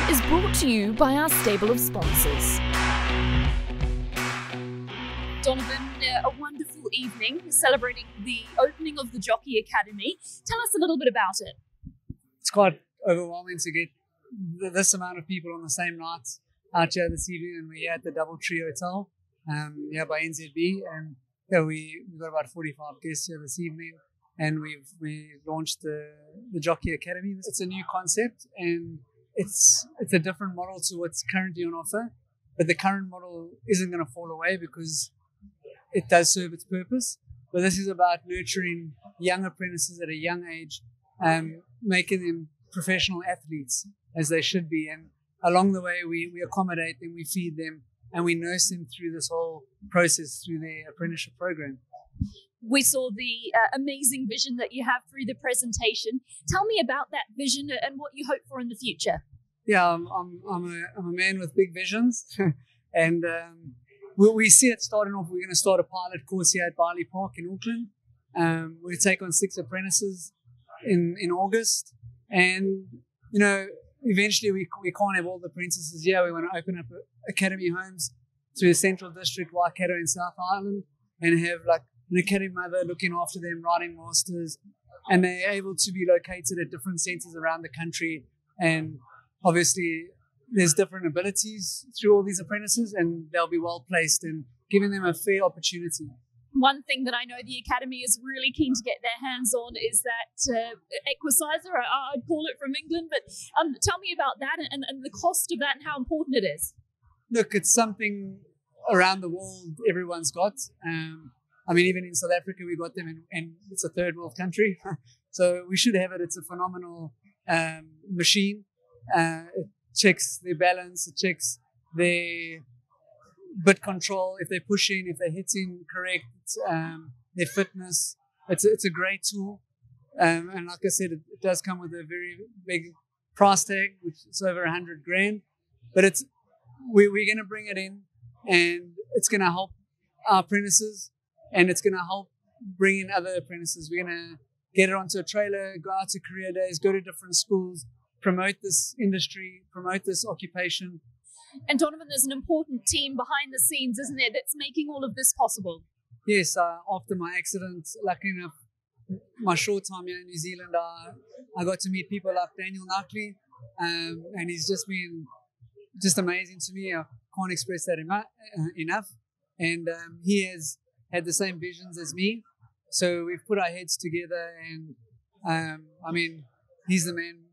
is brought to you by our stable of sponsors. Donovan, a wonderful evening celebrating the opening of the Jockey Academy. Tell us a little bit about it. It's quite overwhelming to get this amount of people on the same night out here this evening, and we're here at the Doubletree Hotel here by NZB, and we've got about 45 guests here this evening, and we've launched the Jockey Academy. It's a new concept, and it's a different model to what's currently on offer, but the current model isn't going to fall away because it does serve its purpose. But this is about nurturing young apprentices at a young age, making them professional athletes as they should be. And along the way, we accommodate them, we feed them, and we nurse them through this whole process through their apprenticeship program. We saw the amazing vision that you have through the presentation. Tell me about that vision and what you hope for in the future. Yeah, I'm a man with big visions, and we see it starting off. We're going to start a pilot course here at Barley Park in Auckland. We'll take on 6 apprentices in August, and eventually we can't have all the apprentices here. We want to open up academy homes through the Central District, Waikato and South Island, and have like an academy mother looking after them, riding masters, and they're able to be located at different centres around the country. And obviously there's different abilities through all these apprentices, and they'll be well placed and giving them a fair opportunity. One thing that I know the Academy is really keen to get their hands on is that equicizer, I'd call it, from England. But tell me about that and the cost of that and how important it is. Look, it's something around the world everyone's got. Even in South Africa, we got them, and it's a third world country. So we should have it. It's a phenomenal machine. It checks their balance, it checks their bit control, if they're pushing, if they're hitting correct, their fitness. It's a great tool. And like I said, it does come with a very big price tag, which is over $100,000. But we're going to bring it in, and it's going to help our apprentices, and it's going to help bring in other apprentices. We're going to get it onto a trailer, go out to career days, go to different schools, promote this industry, promote this occupation. And Donovan, there's an important team behind the scenes, isn't there, that's making all of this possible? Yes, after my accident, lucky enough, my short time here in New Zealand, I got to meet people like Daniel Knuckley, and he's just been just amazing to me. I can't express that enough. And he has had the same visions as me. So we've put our heads together, and he's the man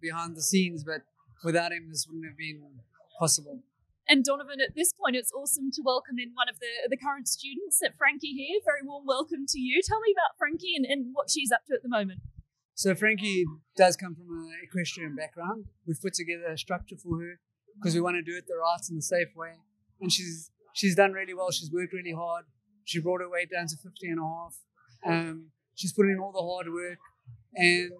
behind the scenes, but without him, this wouldn't have been possible. And Donovan, at this point, it's awesome to welcome in one of the current students, Frankie here. Very warm welcome to you. Tell me about Frankie and what she's up to at the moment. So Frankie does come from an equestrian background. We've put together a structure for her because we want to do it the right and the safe way. And she's done really well. She's worked really hard. She brought her weight down to 50.5. She's put in all the hard work, and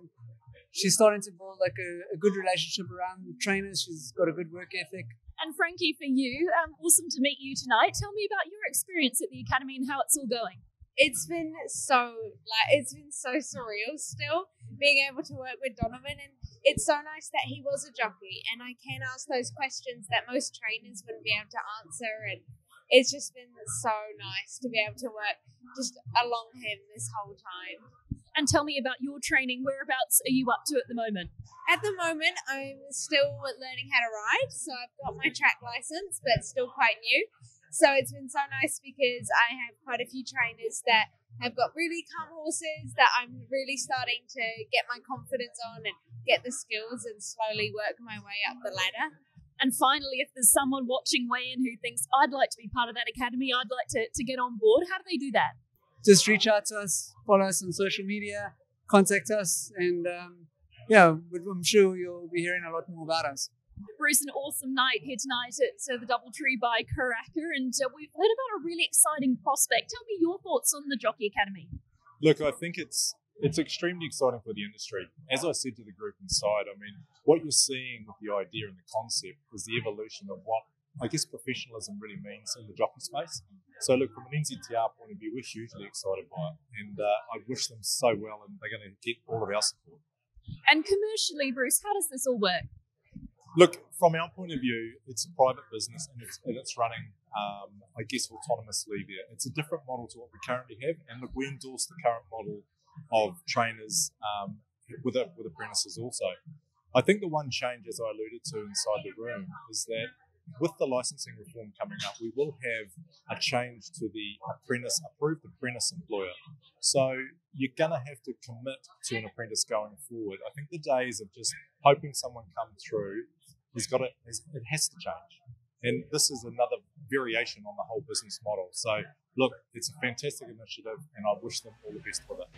she's starting to build like a good relationship around trainers. She's got a good work ethic. And Frankie, for you, awesome to meet you tonight. Tell me about your experience at the Academy and how it's all going. It's been so surreal still being able to work with Donovan, and it's so nice that he was a jockey and I can ask those questions that most trainers wouldn't be able to answer, and it's just been so nice to be able to work just along him this whole time. And tell me about your training. Whereabouts are you up to at the moment? At the moment, I'm still learning how to ride. So I've got my track license, but still quite new. So it's been so nice because I have quite a few trainers that have got really calm horses that I'm really starting to get my confidence on and get the skills and slowly work my way up the ladder. And finally, if there's someone watching weigh-in who thinks, I'd like to be part of that academy, I'd like to get on board, how do they do that? Just reach out to us, follow us on social media, contact us, and I'm sure you'll be hearing a lot more about us. Bruce, an awesome night here tonight at the Doubletree by Karaka, and we've heard about a really exciting prospect. Tell me your thoughts on the Jockey Academy. Look, I think it's extremely exciting for the industry. As I said to the group inside, what you're seeing with the idea and the concept is the evolution of what I guess professionalism really means in the jockey space. So look, from an NZTR point of view, we're hugely excited by it, and I wish them so well, and they're going to get all of our support. And commercially, Bruce, how does this all work? Look, from our point of view, it's a private business and it's running, I guess, autonomously there. It's a different model to what we currently have, and look, we endorse the current model of trainers with apprentices also. I think the one change, as I alluded to inside the room, is that with the licensing reform coming up, we will have a change to the approved apprentice employer. So you're going to have to commit to an apprentice going forward. I think the days of just hoping someone comes through, it has to change. And this is another variation on the whole business model. So look, it's a fantastic initiative, and I wish them all the best with it.